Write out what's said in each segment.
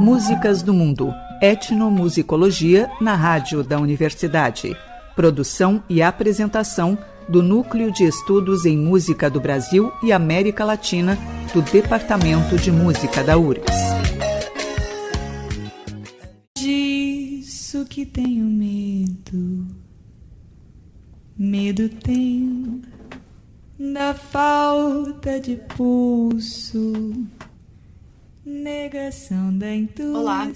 Músicas do Mundo, etnomusicologia na rádio da universidade. Produção e apresentação do Núcleo de Estudos em Música do Brasil e América Latina do Departamento de Música da URGS. Disso que tenho medo, medo tenho da falta de pulso, negação da intuição. Olá,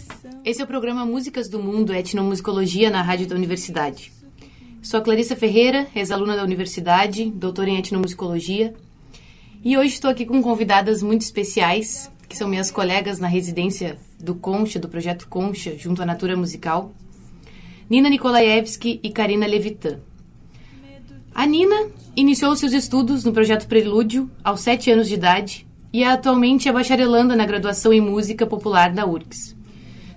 esse é o programa Músicas do Mundo, etnomusicologia na rádio da universidade. Sou a Clarissa Ferreira, ex-aluna da universidade, doutora em etnomusicologia, e hoje estou aqui com convidadas muito especiais, que são minhas colegas na residência do Concha, do projeto Concha, junto à Natura Musical, Nina Nikolaevski e Karina Levitan. A Nina iniciou seus estudos no projeto Prelúdio aos 7 anos de idade e atualmente é bacharelanda na graduação em Música Popular da URGS.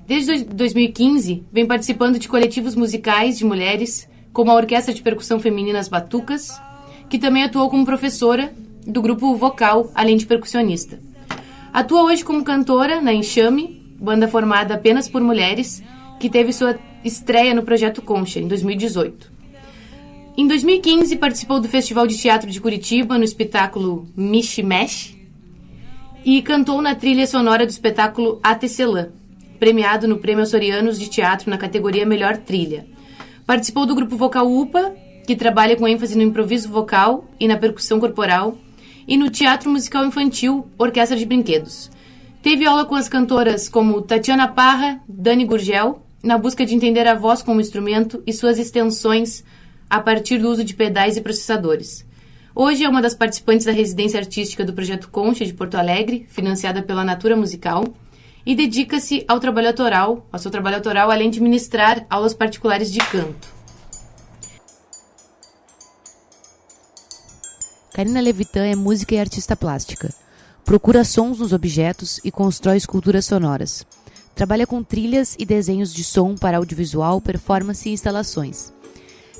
Desde 2015, vem participando de coletivos musicais de mulheres, como a Orquestra de Percussão Feminina As Batucas, que também atuou como professora do grupo vocal, além de percussionista. Atua hoje como cantora na Enxame, banda formada apenas por mulheres, que teve sua estreia no projeto Concha, em 2018. Em 2015, participou do Festival de Teatro de Curitiba, no espetáculo Mishi Mesh, e cantou na trilha sonora do espetáculo A Tecelã, premiado no Prêmio Açorianos de Teatro na categoria Melhor Trilha. Participou do grupo vocal UPA, que trabalha com ênfase no improviso vocal e na percussão corporal, e no Teatro Musical Infantil Orquestra de Brinquedos. Teve aula com as cantoras como Tatiana Parra, Dani Gurgel, na busca de entender a voz como instrumento e suas extensões a partir do uso de pedais e processadores. Hoje é uma das participantes da residência artística do Projeto Concha de Porto Alegre, financiada pela Natura Musical, e dedica-se ao seu trabalho autoral, além de ministrar aulas particulares de canto. Karina Levitan é música e artista plástica. Procura sons nos objetos e constrói esculturas sonoras. Trabalha com trilhas e desenhos de som para audiovisual, performance e instalações.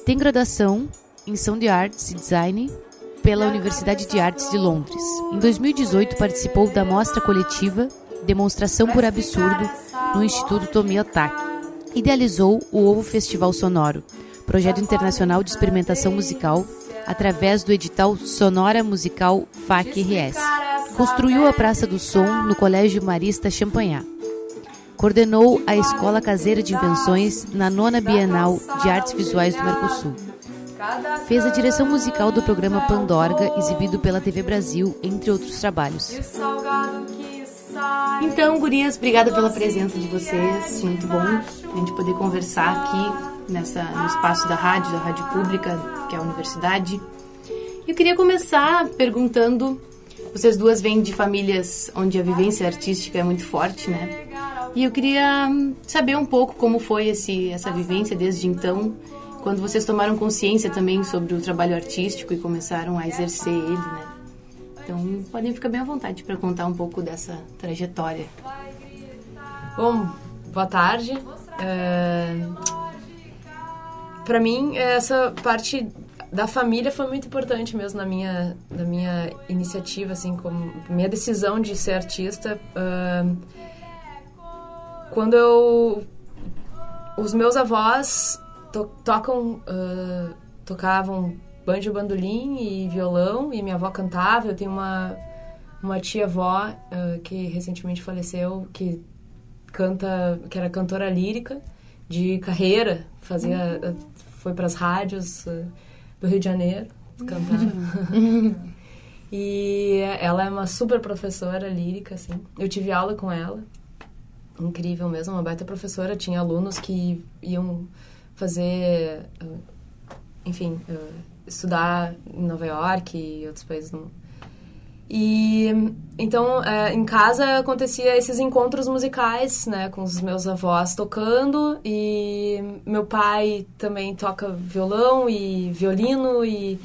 Tem graduação em Sound Arts e Design pela Universidade de Artes de Londres. Em 2018, participou da mostra coletiva Demonstração por Absurdo no Instituto Tomi Otaki. Idealizou o Ovo Festival Sonoro, projeto internacional de experimentação musical, através do edital Sonora Musical FAC-RS. Construiu a Praça do Som no Colégio Marista Champagnat. Coordenou a Escola Caseira de Invenções na 9ª Bienal de Artes Visuais do Mercosul. Fez a direção musical do programa Pandorga, exibido pela TV Brasil, entre outros trabalhos. Então, gurias, obrigada pela presença de vocês. Muito bom a gente poder conversar aqui no espaço da rádio pública, que é a universidade. Eu queria começar perguntando, vocês duas vêm de famílias onde a vivência artística é muito forte, né? E eu queria saber um pouco como foi essa vivência desde então, quando vocês tomaram consciência também sobre o trabalho artístico e começaram a exercer ele, né? Então, podem ficar bem à vontade para contar um pouco dessa trajetória. Bom, boa tarde. Para mim, essa parte da família foi muito importante mesmo na minha iniciativa, assim, como minha decisão de ser artista. Quando os meus avós tocavam banjo, bandolim e violão, e minha avó cantava. Eu tenho uma tia-avó que recentemente faleceu, que era cantora lírica de carreira, foi para as rádios do Rio de Janeiro cantar. E ela é uma super professora lírica, assim. Eu tive aula com ela, incrível mesmo, uma baita professora. Tinha alunos que iam fazer, enfim, estudar em Nova York e outros países do mundo. E então, em casa acontecia esses encontros musicais, né, com os meus avós tocando, e meu pai também toca violão e violino e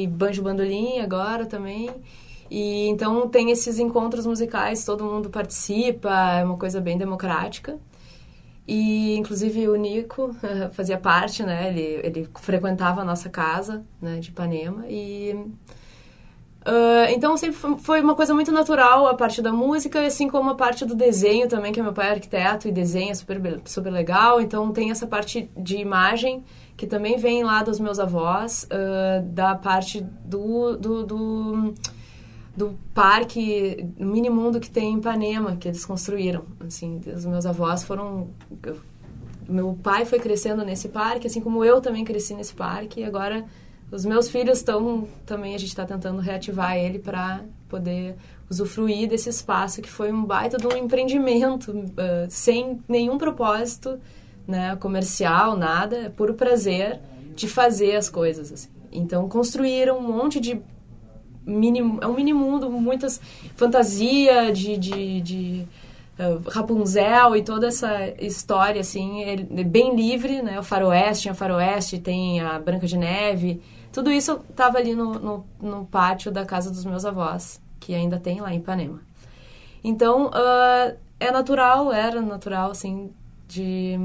banjo bandolim agora também. E então tem esses encontros musicais, todo mundo participa, é uma coisa bem democrática. E inclusive o Nico fazia parte, né, ele frequentava a nossa casa, né, de Ipanema, e Então sempre foi uma coisa muito natural a parte da música, assim como a parte do desenho também, que meu pai é arquiteto e desenha super legal. Então tem essa parte de imagem que também vem lá dos meus avós, da parte do parque Mini Mundo que tem em Ipanema, que eles construíram. Assim, os meus avós foram... Meu pai foi crescendo nesse parque, assim como eu também cresci nesse parque. E agora os meus filhos estão... Também a gente está tentando reativar ele para poder usufruir desse espaço, que foi um baita de um empreendimento, sem nenhum propósito, né, comercial, nada, puro prazer de fazer as coisas. Assim. Então construíram um monte de... é um mini mundo, muitas fantasia de Rapunzel e toda essa história, assim, é bem livre, né? O faroeste, tinha faroeste, tem a Branca de Neve, tudo isso estava ali no pátio da casa dos meus avós, que ainda tem lá em Ipanema. Então, era natural, assim, de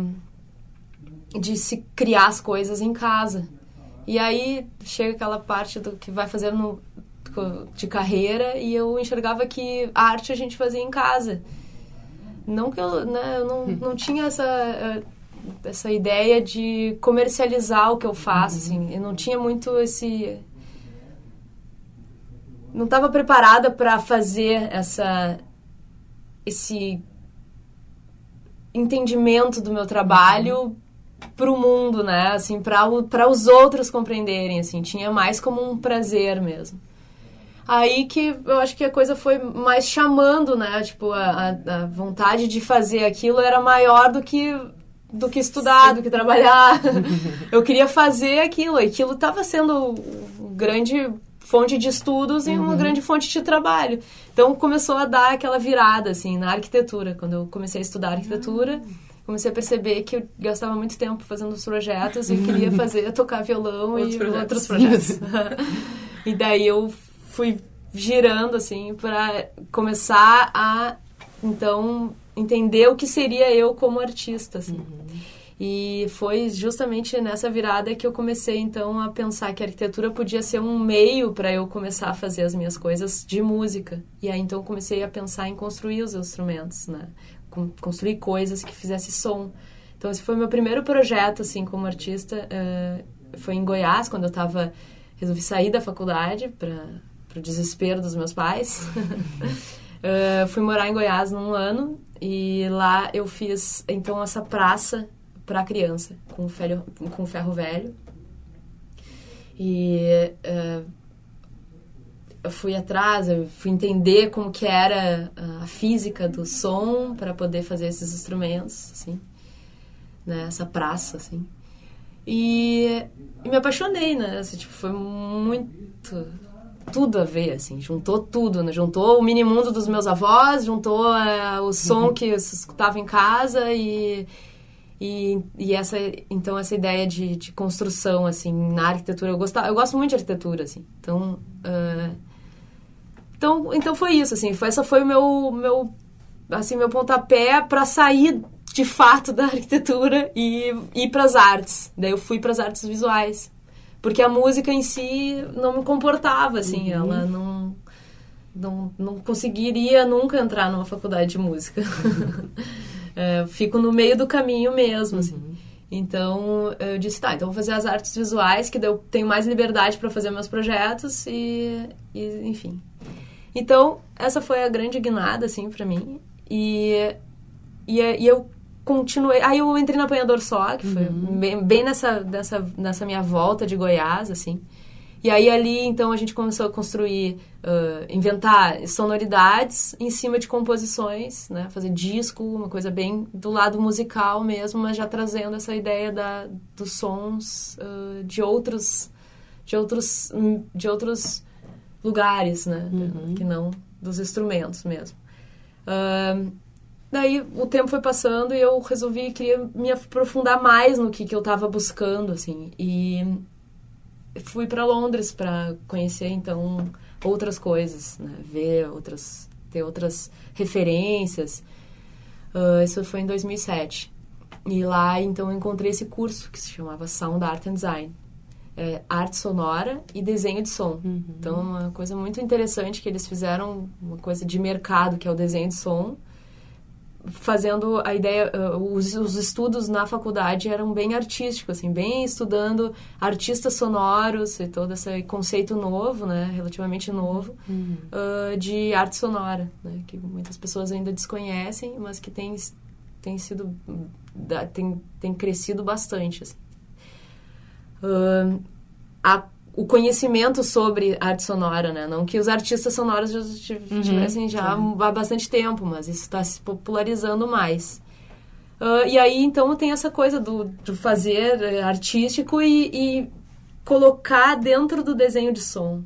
se criar as coisas em casa. E aí chega aquela parte do que vai fazer de carreira, e eu enxergava que a arte a gente fazia em casa. Não que eu não tinha essa ideia de comercializar o que eu faço, assim. Eu não tinha muito não estava preparada para fazer esse entendimento do meu trabalho para o mundo, né? Assim, para os outros compreenderem, assim. Tinha mais como um prazer mesmo. Aí que eu acho que a coisa foi mais chamando, né? Tipo, a vontade de fazer aquilo era maior do que estudar, do que trabalhar. Eu queria fazer aquilo. E aquilo estava sendo uma grande fonte de estudos e uma grande fonte de trabalho. Então, começou a dar aquela virada, assim, na arquitetura. Quando eu comecei a estudar arquitetura, comecei a perceber que eu gastava muito tempo fazendo os projetos e queria tocar violão outros projetos. E daí eu fui girando, assim, para começar a, então, entender o que seria eu como artista, assim. E foi justamente nessa virada que eu comecei, então, a pensar que a arquitetura podia ser um meio para eu começar a fazer as minhas coisas de música. E aí, então, comecei a pensar em construir os instrumentos, né? Construir coisas que fizessem som. Então, esse foi o meu primeiro projeto, assim, como artista. Foi em Goiás, quando eu resolvi sair da faculdade para o desespero dos meus pais. Fui morar em Goiás num ano e lá eu fiz, então, essa praça para criança, com ferro velho. E eu fui atrás, eu fui entender como que era a física do som para poder fazer esses instrumentos, assim, né? Essa praça, assim. E me apaixonei, né? Assim, tipo, foi muito... tudo a ver, assim, juntou tudo, né? Juntou o mini mundo dos meus avós, juntou o som que eu escutava em casa e essa ideia de construção, assim, na arquitetura. Eu gosto muito de arquitetura, assim. Então foi isso, assim. Essa foi o meu pontapé para sair de fato da arquitetura e ir para as artes. Daí eu fui para as artes visuais. Porque a música em si não me comportava, assim. Ela não conseguiria nunca entrar numa faculdade de música. Fico no meio do caminho mesmo, assim. Então, eu disse, então vou fazer as artes visuais, que daí eu tenho mais liberdade para fazer meus projetos e Então, essa foi a grande guinada, assim, para mim. E eu continuei... Aí eu entrei na Apanhador Só, que foi bem nessa minha volta de Goiás, assim. E aí ali, então, a gente começou a construir, inventar sonoridades em cima de composições, né? Fazer disco, uma coisa bem do lado musical mesmo, mas já trazendo essa ideia dos sons de outros lugares, né? Que não dos instrumentos mesmo. Daí o tempo foi passando e eu queria me aprofundar mais no que eu estava buscando, assim. E fui para Londres para conhecer, então, outras coisas, né? Ter outras referências. Isso foi em 2007. E lá, então, eu encontrei esse curso que se chamava Sound Art and Design. arte sonora e desenho de som. Então, uma coisa muito interessante que eles fizeram, uma coisa de mercado, que é o desenho de som, fazendo a ideia, os estudos na faculdade eram bem artísticos, assim, bem estudando artistas sonoros e todo esse conceito novo, né, relativamente novo, de arte sonora, né, que muitas pessoas ainda desconhecem, mas que tem crescido bastante, assim. O conhecimento sobre arte sonora, né? Não que os artistas sonoros já tivessem já há bastante tempo, mas isso está se popularizando mais. E aí, então, tem essa coisa do fazer artístico e colocar dentro do desenho de som.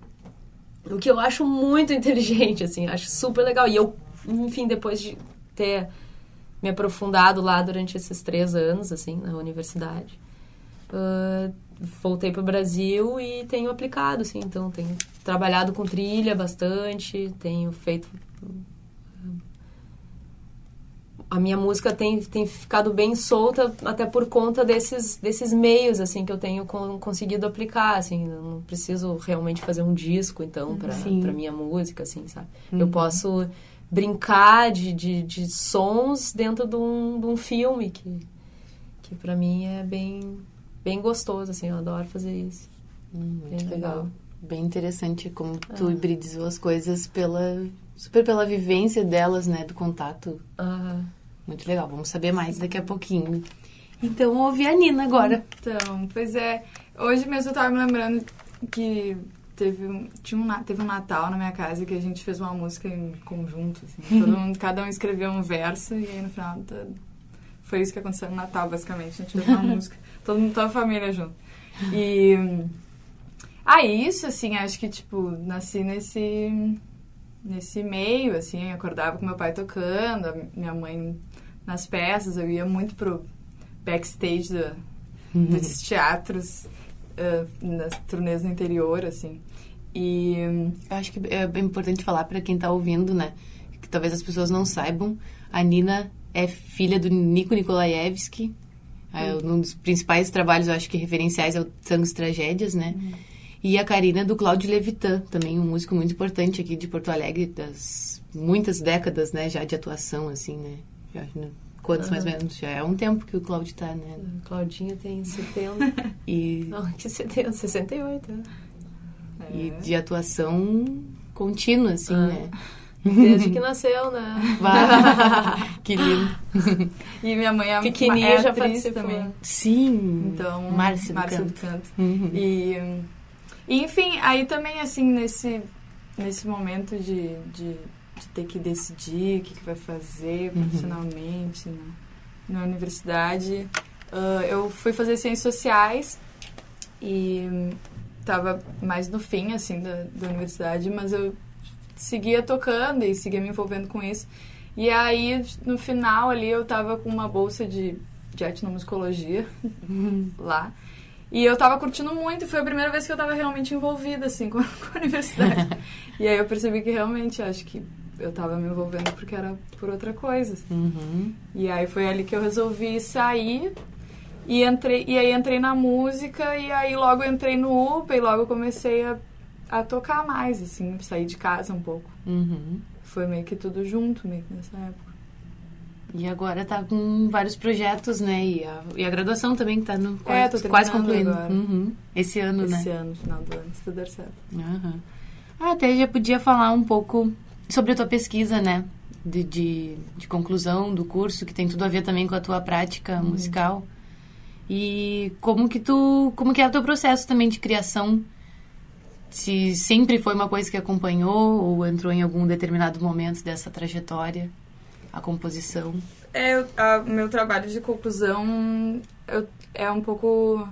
O que eu acho muito inteligente, assim, acho super legal. E eu, enfim, depois de ter me aprofundado lá durante esses 3 anos, assim, na universidade, voltei para o Brasil e tenho aplicado, assim, então tenho trabalhado com trilha bastante, tenho feito... A minha música tem ficado bem solta até por conta desses meios, assim, que eu tenho conseguido aplicar, assim, eu não preciso realmente fazer um disco, então, para minha música, assim, sabe? Eu posso brincar de sons dentro de um filme que para mim é bem gostoso, assim, eu adoro fazer isso. Muito legal. Bem interessante como tu hibridizou as coisas super pela vivência delas, né, do contato. Muito legal, vamos saber mais daqui a pouquinho. Então, vou ouvir a Nina agora. Então, pois é, hoje mesmo eu tava me lembrando que teve um Natal na minha casa que a gente fez uma música em conjunto, assim, cada um escreveu um verso e aí no final foi isso que aconteceu no Natal, basicamente, a gente fez uma música, toda a família junto. E isso, assim, acho que, tipo, nasci nesse meio, assim, acordava com meu pai tocando, a minha mãe nas peças, eu ia muito pro backstage desses teatros, nas turnês no interior, assim. E eu acho que é bem importante falar para quem tá ouvindo, né, que talvez as pessoas não saibam, a Nina é filha do Nico Nikolaevski. Um dos principais trabalhos, eu acho que referenciais é o Tangos e Tragédias, né? E a Karina é do Cláudio Levitan, também um músico muito importante aqui de Porto Alegre, das muitas décadas, né, já de atuação, assim, né? Já, quantos mais ou menos? Já é um tempo que o Cláudio tá, né? O Claudinho tem 70. Não, que 70, 68, né? E de atuação contínua, assim, né? Desde que nasceu, né? Que lindo. E minha mãe é pequenininha, já atriz participou também. Sim. Então, Márcia do Canto. E enfim, aí também, assim, nesse momento de ter que decidir o que vai fazer profissionalmente na universidade, eu fui fazer ciências sociais e estava mais no fim, assim, da universidade, mas eu seguia tocando e seguia me envolvendo com isso. E aí, no final ali, eu tava com uma bolsa de etnomusicologia lá. E eu tava curtindo muito, foi a primeira vez que eu tava realmente envolvida, assim, com a universidade. E aí eu percebi que realmente, acho que eu tava me envolvendo porque era por outra coisa. E aí foi ali que eu resolvi sair e aí entrei na música e aí logo entrei no UPA e logo comecei a tocar mais, assim, sair de casa um pouco. Foi meio que tudo junto, meio que nessa época. E agora tá com vários projetos, né? E a graduação também que tá tô quase concluindo. Agora. Esse ano, né? Esse ano, final do ano, se tudo der certo. Até já podia falar um pouco sobre a tua pesquisa, né? De conclusão do curso, que tem tudo a ver também com a tua prática musical. E como que é o teu processo também de criação? Se sempre foi uma coisa que acompanhou ou entrou em algum determinado momento dessa trajetória, a composição? Meu trabalho de conclusão é um pouco...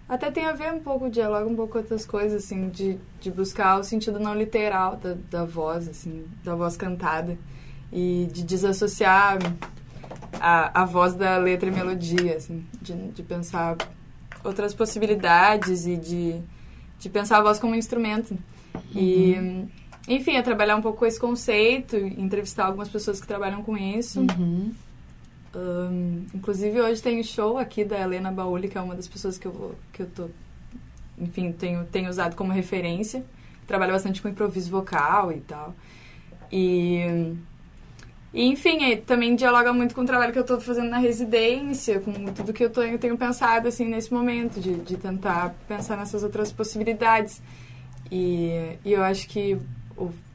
Até tem a ver um pouco, dialoga um pouco com outras coisas, assim, de buscar o sentido não literal da voz, assim, da voz cantada. E de desassociar a voz da letra e melodia, assim, de pensar outras possibilidades e de pensar a voz como um instrumento. E, enfim, é trabalhar um pouco com esse conceito, entrevistar algumas pessoas que trabalham com isso. Inclusive, hoje tem o show aqui da Helena Bauli, que é uma das pessoas que eu tô enfim, tenho usado como referência. Trabalho bastante com improviso vocal e tal. E enfim, também dialoga muito com o trabalho que eu estou fazendo na residência, com tudo que eu tenho pensado, assim, nesse momento, de tentar pensar nessas outras possibilidades. E eu acho que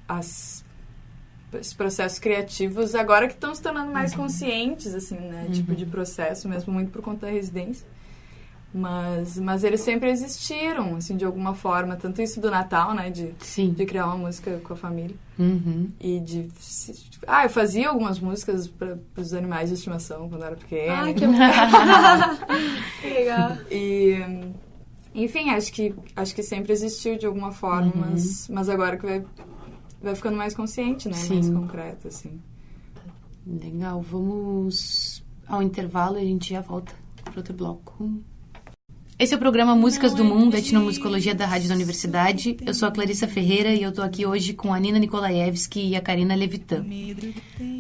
os processos criativos, agora que estão se tornando mais conscientes, assim, né? Tipo de processo, mesmo muito por conta da residência. Mas eles sempre existiram, assim, de alguma forma. Tanto isso do Natal, né? De criar uma música com a família. E eu fazia algumas músicas para os animais de estimação quando eu era pequena. Ai, que legal! Que legal! E, enfim, acho que sempre existiu de alguma forma, mas agora que vai ficando mais consciente, né? Mais concreto, assim. Legal. Vamos ao intervalo e a gente já volta para outro bloco. Esse é o programa Músicas do Mundo, etnomusicologia da Rádio da Universidade. Eu sou a Clarissa Ferreira e eu estou aqui hoje com a Nina Nikolaevski e a Karina Levitan.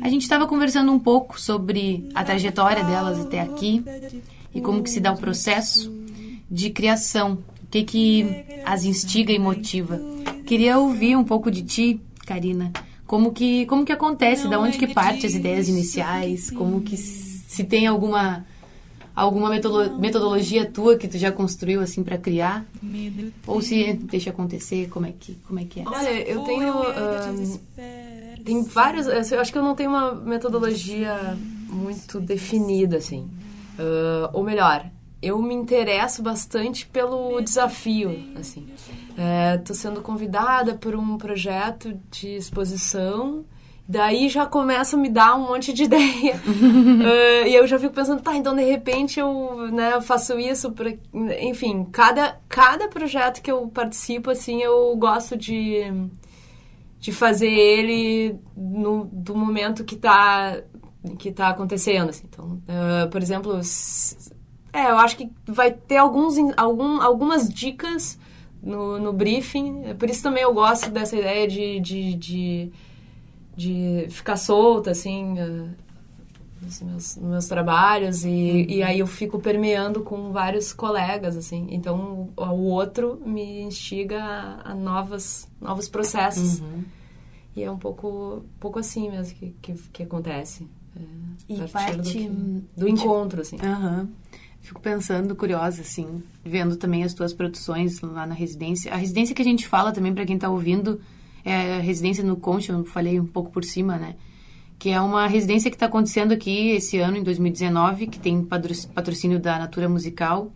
A gente estava conversando um pouco sobre a trajetória delas até aqui e como que se dá o processo de criação, o que as instiga e motiva. Queria ouvir um pouco de ti, Karina, como que acontece, da onde que parte as ideias iniciais, como que se tem alguma metodologia tua que tu já construiu assim para criar, ou se deixa acontecer, como é que é? Olha, eu tenho tem vários, eu acho que eu não tenho uma metodologia muito definida, assim, ou melhor, eu me interesso bastante pelo desafio, assim. Tô sendo convidada por um projeto de exposição. Daí já começa a me dar um monte de ideia. E eu já fico pensando, então de repente eu faço isso. Enfim, cada projeto que eu participo, assim, eu gosto de fazer ele do momento que tá acontecendo. Assim. Então, por exemplo, eu acho que vai ter algumas dicas no briefing. Por isso também eu gosto dessa ideia de ficar solta, assim, nos meus trabalhos, e aí eu fico permeando com vários colegas, assim. Então, o outro me instiga a novos processos. E é um pouco assim mesmo que acontece. E parte do encontro, assim. Fico pensando, curiosa, assim, vendo também as tuas produções lá na residência. A residência que a gente fala também, para quem está ouvindo, é a residência no Concha, eu falei um pouco por cima, né? Que é uma residência que está acontecendo aqui esse ano, em 2019, que tem patrocínio da Natura Musical,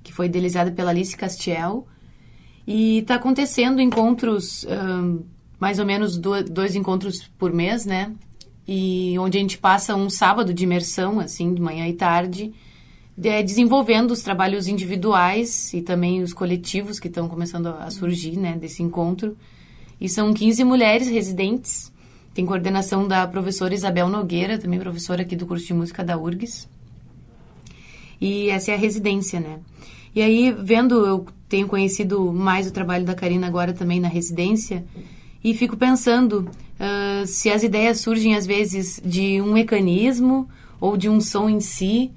que foi idealizada pela Alice Castiel. E está acontecendo encontros, mais ou menos 2 encontros por mês, né? E onde a gente passa um sábado de imersão, assim, de manhã e tarde, desenvolvendo os trabalhos individuais e também os coletivos que estão começando a surgir, né, desse encontro. E são 15 mulheres residentes. Tem coordenação da professora Isabel Nogueira, também professora aqui do curso de música da URGS. E essa é a residência, né? E aí, eu tenho conhecido mais o trabalho da Karina agora também na residência, e fico pensando se as ideias surgem, às vezes, de um mecanismo, ou de um som em si,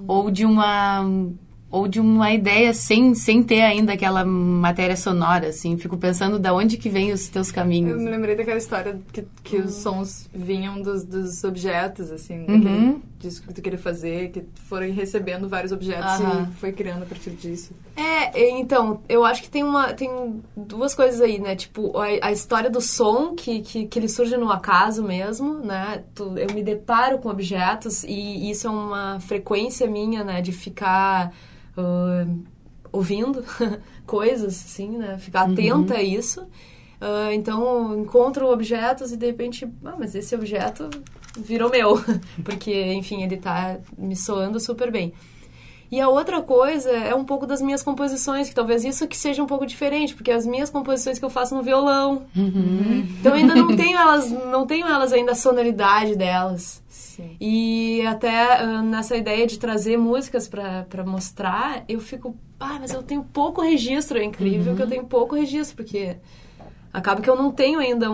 ou de uma ideia sem ter ainda aquela matéria sonora, assim. Fico pensando de onde que vem os teus caminhos. Eu me lembrei daquela história que os sons vinham dos objetos, assim, daquele disco que tu queria fazer, que foram recebendo vários objetos e foi criando a partir disso. Então, eu acho que tem duas coisas aí, né? Tipo, a história do som, que ele surge no acaso mesmo, né? Eu me deparo com objetos e isso é uma frequência minha, né? De ficar ouvindo coisas, assim, né? Ficar atenta a isso. Então, encontro objetos e, de repente, mas esse objeto virou meu. Porque, enfim, ele tá me soando super bem. E a outra coisa é um pouco das minhas composições, que talvez isso que seja um pouco diferente, porque as minhas composições que eu faço no violão. Então, ainda não tenho elas ainda a sonoridade delas. Sim. E até nessa ideia de trazer músicas para mostrar, eu fico, mas eu tenho pouco registro, é incrível que eu tenho pouco registro, porque acaba que eu não tenho ainda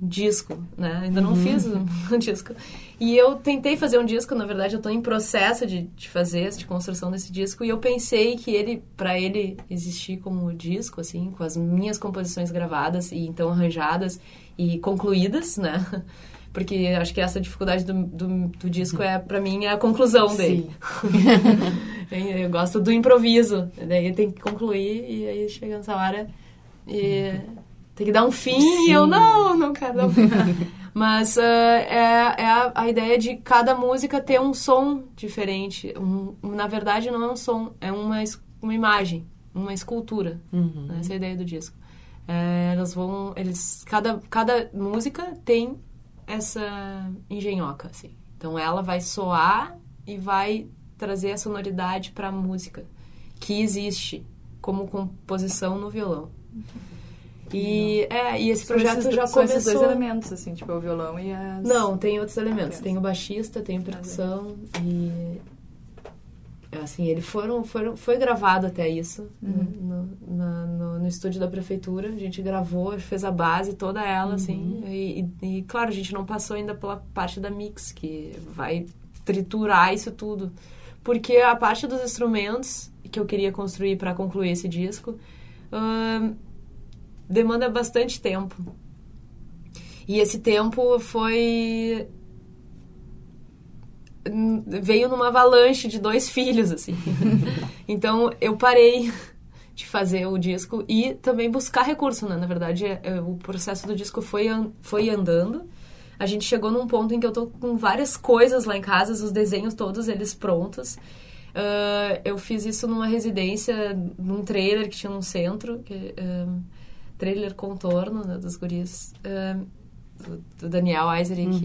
disco, né? Ainda não fiz um disco. E eu tentei fazer um disco, na verdade eu tô em processo de fazer, de construção desse disco, e eu pensei que para ele existir como disco, assim, com as minhas composições gravadas e então arranjadas e concluídas, né? Porque acho que essa dificuldade do disco pra mim, é a conclusão dele. Eu gosto do improviso, daí tem que concluir e aí chega nessa hora e tem que dar um fim. Sim. E eu não quero dar um fim. Mas é a ideia de cada música ter um som diferente. Na verdade, não é um som, é uma imagem, uma escultura. Essa é a ideia do disco. Cada música tem essa engenhoca, assim. Então, ela vai soar e vai trazer a sonoridade para a música que existe como composição no violão. E esse projeto já começou... esses dois elementos, assim, tipo, o violão e as... Não, tem outros elementos. Tem o baixista, tem a percussão e... Assim, foi gravado até isso no estúdio da prefeitura. A gente gravou, fez a base toda ela, assim. E, claro, a gente não passou ainda pela parte da mix, que vai triturar isso tudo. Porque a parte dos instrumentos que eu queria construir para concluir esse disco demanda bastante tempo. E esse tempo veio numa avalanche de 2 filhos, assim. Então, eu parei de fazer o disco e também buscar recurso, né? Na verdade, o processo do disco foi andando. A gente chegou num ponto em que eu tô com várias coisas lá em casa, os desenhos todos, eles prontos. Eu fiz isso numa residência, num trailer que tinha num centro, trailer Contorno, né, dos guris... do Daniel Eiserick.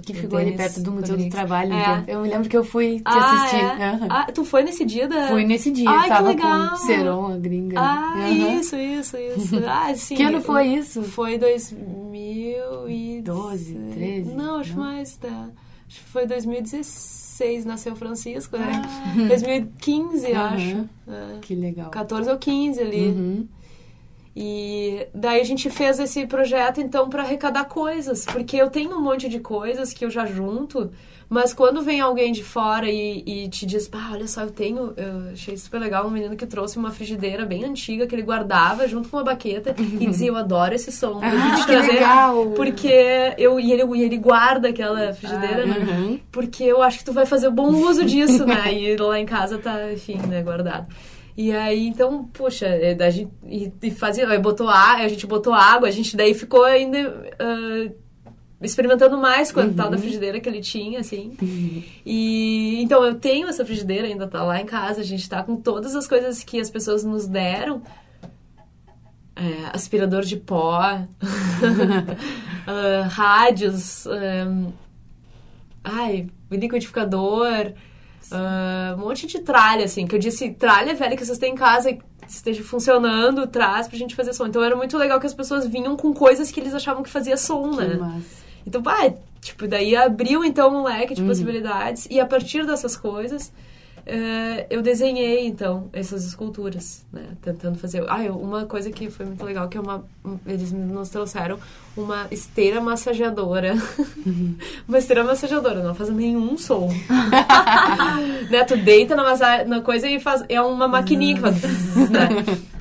Que ficou ali perto do Museu do Trabalho. Eu me lembro que eu fui te assistir. Tu foi nesse dia? Fui nesse dia. Tava com o Seron, a gringa. Isso. Sim. Que ano foi isso? Foi 2012, 13? Não, acho mais. Acho que foi 2016, nasceu Francisco, né? 2015, acho. Que legal. 14 ou 15 ali. E daí a gente fez esse projeto, então, para arrecadar coisas. Porque eu tenho um monte de coisas que eu já junto, mas quando vem alguém de fora e te diz, olha só, eu achei super legal um menino que trouxe uma frigideira bem antiga que ele guardava junto com uma baqueta e dizia, eu adoro esse som. Que legal! Porque ele guarda aquela frigideira, né? Porque eu acho que tu vai fazer bom uso disso, né? E lá em casa tá, enfim, né, guardado. E aí, então, poxa, a gente a gente botou água, a gente daí ficou ainda experimentando mais com a tal da frigideira que ele tinha, assim. E então eu tenho essa frigideira, ainda tá lá em casa, a gente tá com todas as coisas que as pessoas nos deram. Aspirador de pó, rádios, liquidificador... um monte de tralha, assim, que eu disse, tralha velha que vocês têm em casa que esteja funcionando, traz pra gente fazer som. Então era muito legal que as pessoas vinham com coisas que eles achavam que fazia som, né? Massa. Então, daí abriu então um leque de possibilidades e a partir dessas coisas eu desenhei, então, essas esculturas, né? Tentando fazer... uma coisa que foi muito legal, que eles nos trouxeram uma esteira massageadora. Uma esteira massageadora, não faz nenhum som. Né? Tu deita na coisa e faz... É uma maquininha que faz... né?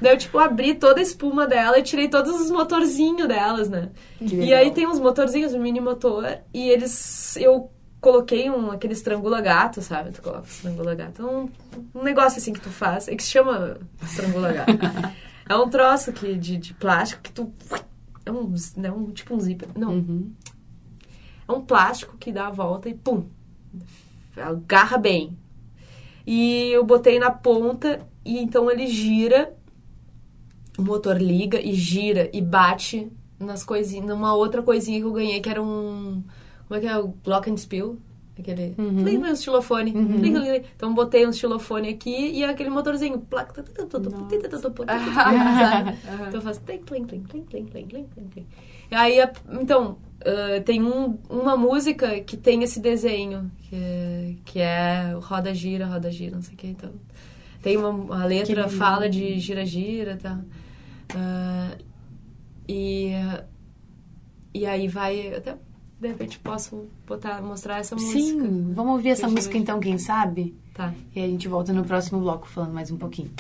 Daí eu, abri toda a espuma dela e tirei todos os motorzinhos delas, né? E aí tem uns motorzinhos, um mini motor, e eu coloquei aquele estrangula-gato, sabe? Tu coloca estrangula-gato. Um negócio assim que tu faz, que se chama estrangula-gato. É um troço de plástico que tu... tipo um zíper. Não. É um plástico que dá a volta e pum! Agarra bem. E eu botei na ponta e então ele gira, o motor liga e gira e bate nas coisinhas, numa outra coisinha que eu ganhei, que era um... Como é que é? O Glockenspiel? Aquele... um estilofone. Então, botei um estilofone aqui e aquele motorzinho. Então, eu faço... E aí, então, tem uma música que tem esse desenho, que é Roda, gira, não sei o que. Então, tem a letra fala de gira, gira, tá? E aí vai... Até, de repente, posso mostrar essa música. Sim, vamos ouvir essa música então, quem sabe? Tá. E a gente volta no próximo bloco falando mais um pouquinho.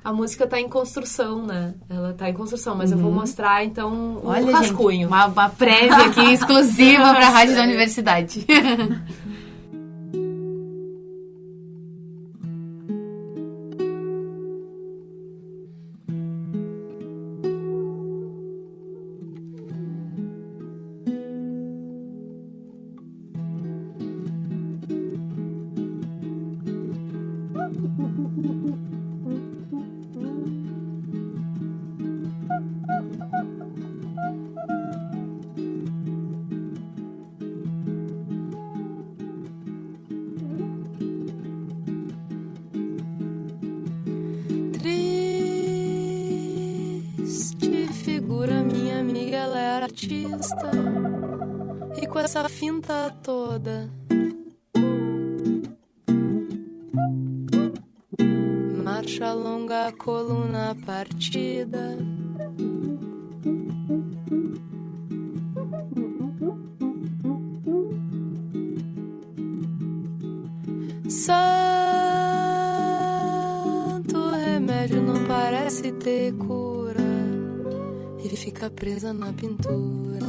A música tá em construção, né? Ela tá em construção, mas eu vou mostrar, então, um Olha, rascunho. Gente, uma prévia aqui exclusiva para a Rádio da Universidade. E com essa finta toda, marcha longa, coluna partida. Santo remédio não parece ter cura e fica presa na pintura.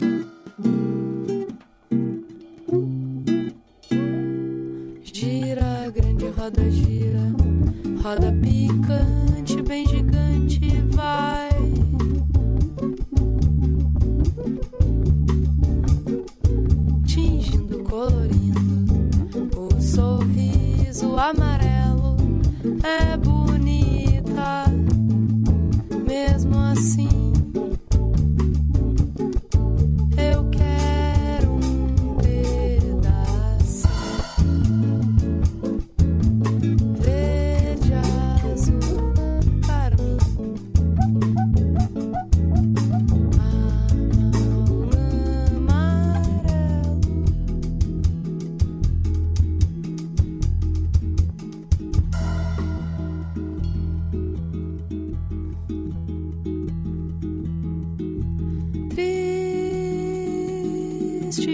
Gira, grande roda gira, roda picante, bem gigante, vai. Tingindo, colorindo, o sorriso amarelo é bonita, mesmo assim.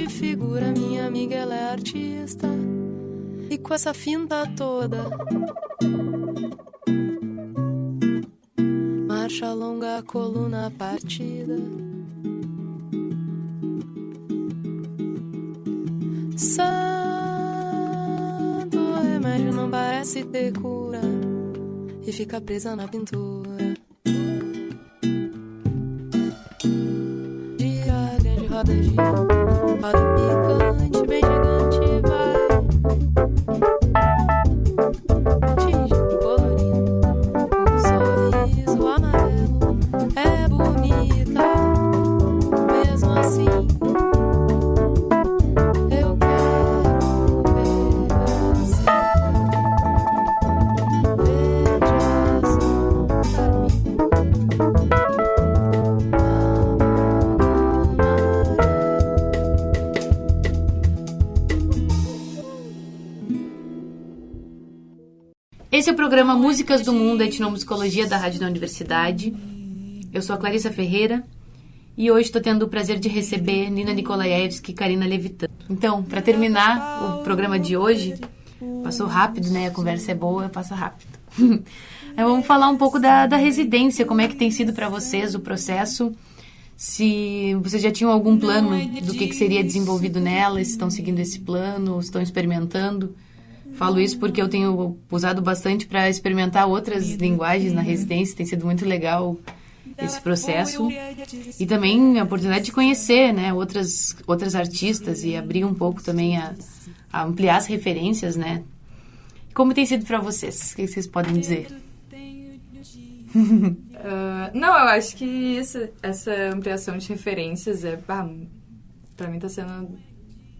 Figura, minha amiga, ela é artista. E com essa finta toda, marcha longa, coluna partida. Santo remédio não parece ter cura e fica presa na pintura. Gira, grande roda gira, roda picante, bem gigante, vai. Tingindo, colorindo, o sorriso amarelo é bonita, mesmo assim. Eu quero ver assim. Verde, azul, carmim. Esse é o programa Músicas do Mundo, Etnomusicologia da Rádio da Universidade. Eu sou a Clarissa Ferreira e hoje estou tendo o prazer de receber Nina Nikolaevski e Karina Levitan. Então, para terminar o programa de hoje, passou rápido, né? A conversa é boa, passa rápido. Vamos falar um pouco da residência, como é que tem sido para vocês o processo, se vocês já tinham algum plano do que seria desenvolvido nela, se estão seguindo esse plano, se estão experimentando. Falo isso porque eu tenho usado bastante para experimentar outras linguagens na residência, tem sido muito legal esse processo. E também a oportunidade de conhecer, né, outras artistas e abrir um pouco também a ampliar as referências, né? Como tem sido para vocês? O que vocês podem dizer? Não, eu acho que essa ampliação de referências para mim está sendo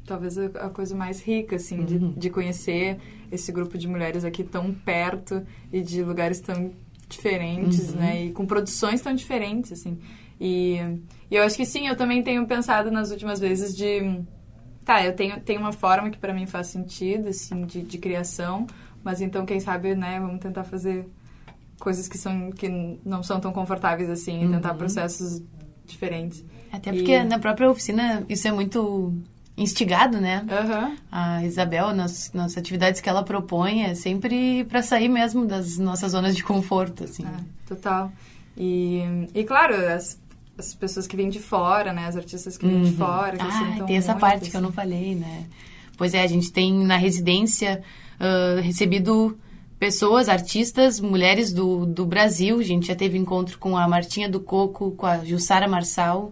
talvez a coisa mais rica, assim, de conhecer esse grupo de mulheres aqui tão perto e de lugares tão diferentes, né? E com produções tão diferentes, assim. E eu acho que sim, eu também tenho pensado nas últimas vezes de... Tá, eu tenho uma forma que para mim faz sentido, assim, de criação, mas então, quem sabe, né, vamos tentar fazer coisas que não são tão confortáveis, assim, e tentar processos diferentes. Até porque na própria oficina isso é muito instigado, né? A Isabel, nas atividades que ela propõe, é sempre para sair mesmo das nossas zonas de conforto, assim. Total. E claro, as pessoas que vêm de fora, né? As artistas que vêm de fora. Que tem essa parte assim. Que eu não falei, né? Pois é, a gente tem na residência recebido pessoas, artistas, mulheres do Brasil. A gente já teve encontro com a Martinha do Coco, com a Jussara Marçal.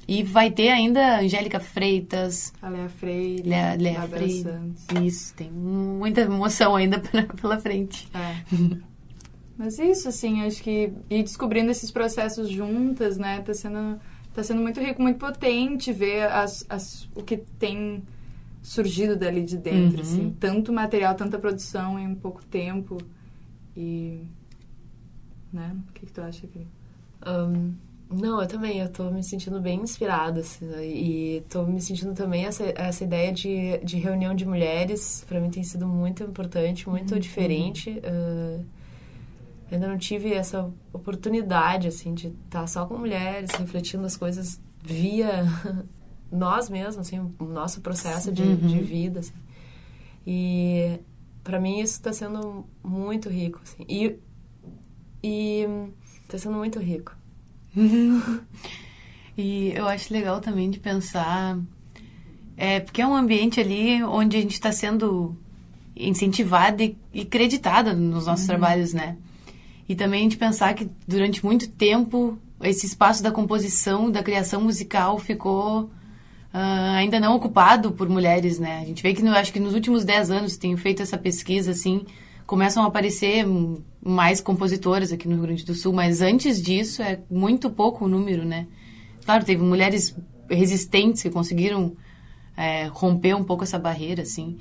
E vai ter ainda a Angélica Freitas. A Léa Freire. Léa Freire. Santos. Isso, tem muita emoção ainda pela frente. Mas isso, assim, acho que ir descobrindo esses processos juntas, né? Tá sendo muito rico, muito potente ver o que tem surgido dali de dentro, assim. Tanto material, tanta produção em pouco tempo. E... né? O que tu acha, Cris? Não, eu também, eu tô me sentindo bem inspirada, assim, né? E tô me sentindo também essa ideia de reunião de mulheres, pra mim tem sido muito importante, muito diferente. Ainda não tive essa oportunidade, assim, de estar só com mulheres, refletindo as coisas via nós mesmos, assim, o nosso processo de vida, assim. E pra mim isso tá sendo muito rico, assim. E tá sendo muito rico. E eu acho legal também de pensar porque é um ambiente ali onde a gente está sendo incentivada e creditada nos nossos trabalhos, né? E também de pensar que durante muito tempo esse espaço da composição, da criação musical ficou ainda não ocupado por mulheres, né? A gente vê que acho que nos últimos 10 anos, tenho feito essa pesquisa, assim, começam a aparecer mais compositoras aqui no Rio Grande do Sul, mas antes disso é muito pouco o número, né? Claro, teve mulheres resistentes que conseguiram romper um pouco essa barreira, assim.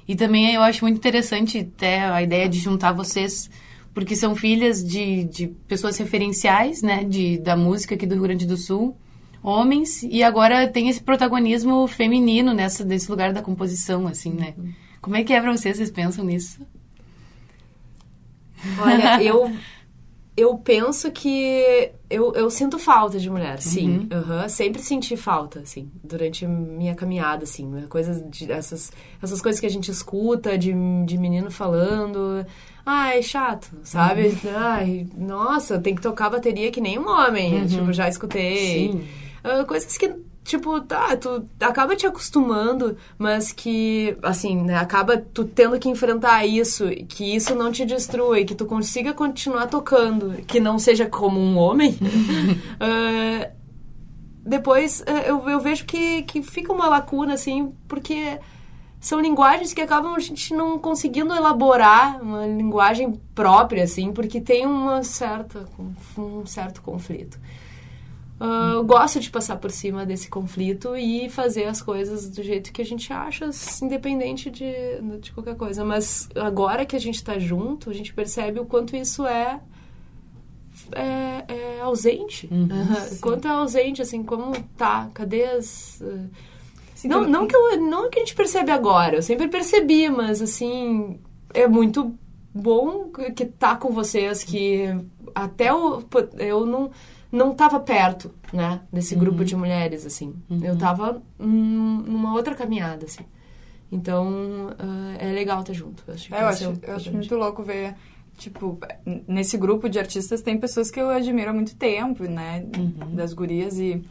E também eu acho muito interessante até a ideia de juntar vocês, porque são filhas de pessoas referenciais, né, da música aqui do Rio Grande do Sul, homens, e agora tem esse protagonismo feminino nesse lugar da composição, assim, né? Como é que pra vocês? Vocês pensam nisso? Olha, eu penso que eu sinto falta de mulher, sim. Sempre senti falta, assim, durante minha caminhada, assim. Essas coisas que a gente escuta de menino falando. Ai, chato, sabe? Ai, nossa, tem que tocar bateria que nem um homem. Tipo, já escutei. Sim. Coisas que, tipo, tu acaba te acostumando, mas que, assim, né, acaba tu tendo que enfrentar isso, que isso não te destrua e que tu consiga continuar tocando, que não seja como um homem. Depois, eu vejo que fica uma lacuna, assim, porque são linguagens que acabam a gente não conseguindo elaborar uma linguagem própria, assim, porque tem um certo conflito. Eu gosto de passar por cima desse conflito e fazer as coisas do jeito que a gente acha, independente de qualquer coisa. Mas agora que a gente tá junto, a gente percebe o quanto isso é ausente. Quanto é ausente, assim, como tá, cadê as... Não que a gente percebe agora, eu sempre percebi, mas, assim, é muito bom que tá com vocês, que até eu não estava perto, né, desse grupo de mulheres, assim. Eu estava numa outra caminhada, assim. Então, é legal estar junto. Eu acho muito louco ver, tipo, nesse grupo de artistas tem pessoas que eu admiro há muito tempo, né, das gurias, e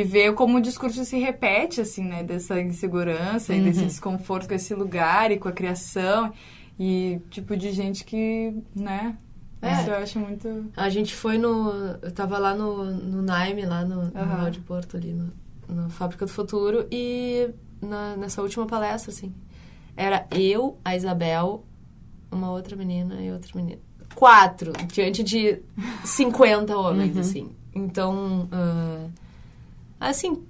ver como o discurso se repete, assim, né, dessa insegurança e desse desconforto com esse lugar e com a criação, e, tipo, de gente que, né... Isso eu acho muito... A gente foi eu tava lá no Naime, lá no Rio de Porto, ali na Fábrica do Futuro, e nessa última palestra, assim, era eu, a Isabel, uma outra menina e outra menina. 4, diante de 50 homens, assim. Então, assim,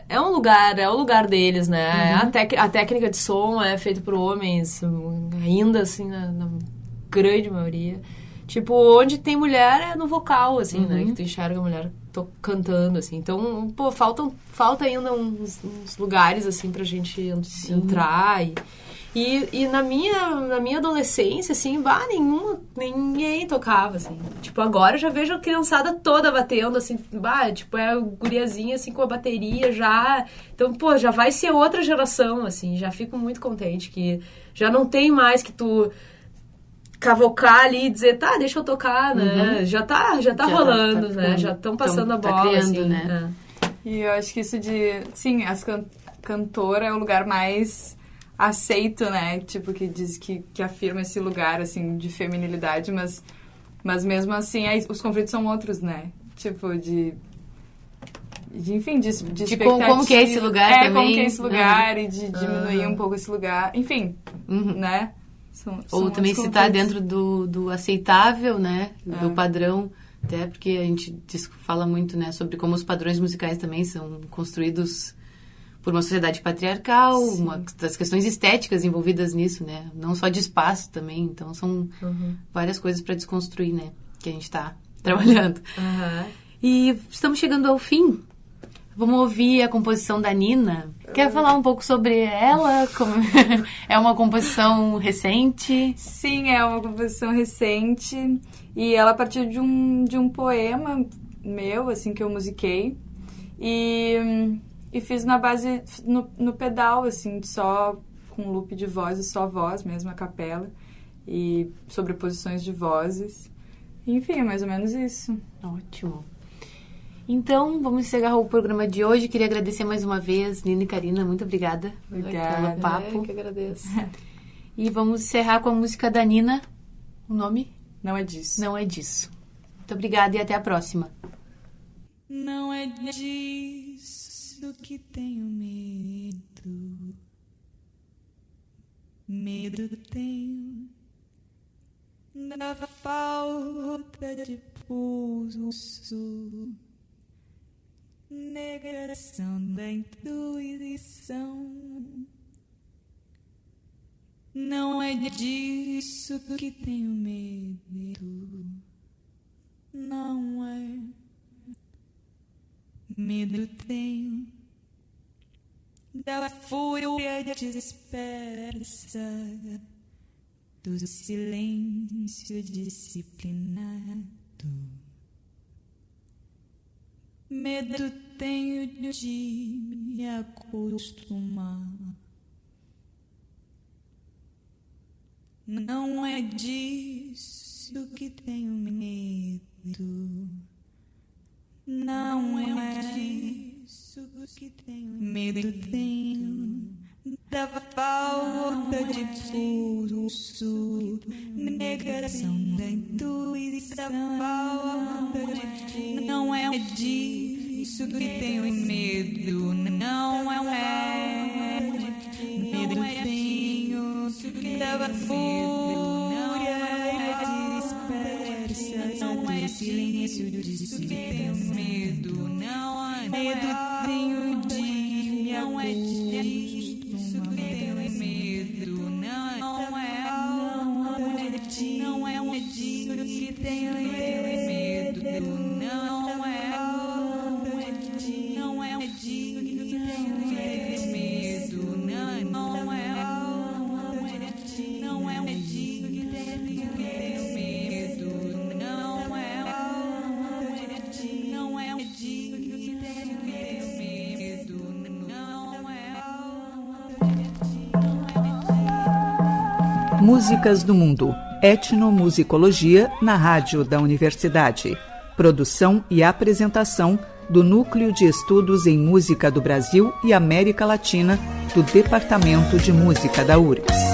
é o lugar deles, né? A técnica de som é feita por homens, ainda assim, na grande maioria. Tipo, onde tem mulher é no vocal, assim, né? Que tu enxerga a mulher cantando, assim. Então, pô, falta ainda uns lugares, assim, pra gente entrar E na minha adolescência, assim, ninguém tocava, assim. Tipo, agora eu já vejo a criançada toda batendo, assim, tipo, é guriazinha, assim, com a bateria já. Então, pô, já vai ser outra geração, assim. Já fico muito contente que já não tem mais que tu cavocar ali e dizer, tá, deixa eu tocar, né? Já tá rolando, né? Já estão passando a bola, criando, assim. né? E eu acho que isso sim, as cantora é o lugar mais aceito, né? Tipo, que diz que afirma esse lugar, assim, de feminilidade, mas mesmo assim, os conflitos são outros, né? Tipo, de expectativa. Como que é esse lugar também. Como que é esse lugar e de diminuir um pouco esse lugar. Enfim, né? Ou também se tá dentro do aceitável, né? Do padrão. Até porque a gente fala muito, né? Sobre como os padrões musicais também são construídos por uma sociedade patriarcal, das questões estéticas envolvidas nisso, né? Não só de espaço também. Então, são várias coisas para desconstruir, né? Que a gente tá trabalhando. E estamos chegando ao fim. Vamos ouvir a composição da Nina. Quer falar um pouco sobre ela? É uma composição recente? Sim, é uma composição recente. E ela partiu de um poema meu, assim, que eu musiquei. E fiz na base, no pedal, assim, só com loop de vozes, só voz mesmo, a capela. E sobreposições de vozes. Enfim, é mais ou menos isso. Ótimo. Então, vamos encerrar o programa de hoje. Queria agradecer mais uma vez, Nina e Karina. Muito obrigada pelo papo. Eu que agradeço. E vamos encerrar com a música da Nina. O nome? Não é disso. Não é disso. Muito obrigada e até a próxima. Não é disso que tenho medo. Medo tenho da falta de pulso, negação da intuição. Não é disso que tenho medo. Não é. Medo tenho da fúria dispersa, do silêncio disciplinado. Medo tenho de me acostumar. Não é disso que tenho medo. Não é disso que tenho medo. Tenho da falta de pulso, negação da intuição. Não é disso que tenho medo. Não é medo tenho da fúria dispersa, não é silêncio disso que tenho medo. Não é medo tenho de não é disso que tenho medo. Não é disso que tenho medo. Não é disso que tenho medo. Não é disso que tenho medo. Não é disso que tenho medo. Músicas do Mundo. Etnomusicologia na Rádio da Universidade. Produção e apresentação do Núcleo de Estudos em Música do Brasil e América Latina do Departamento de Música da URGS.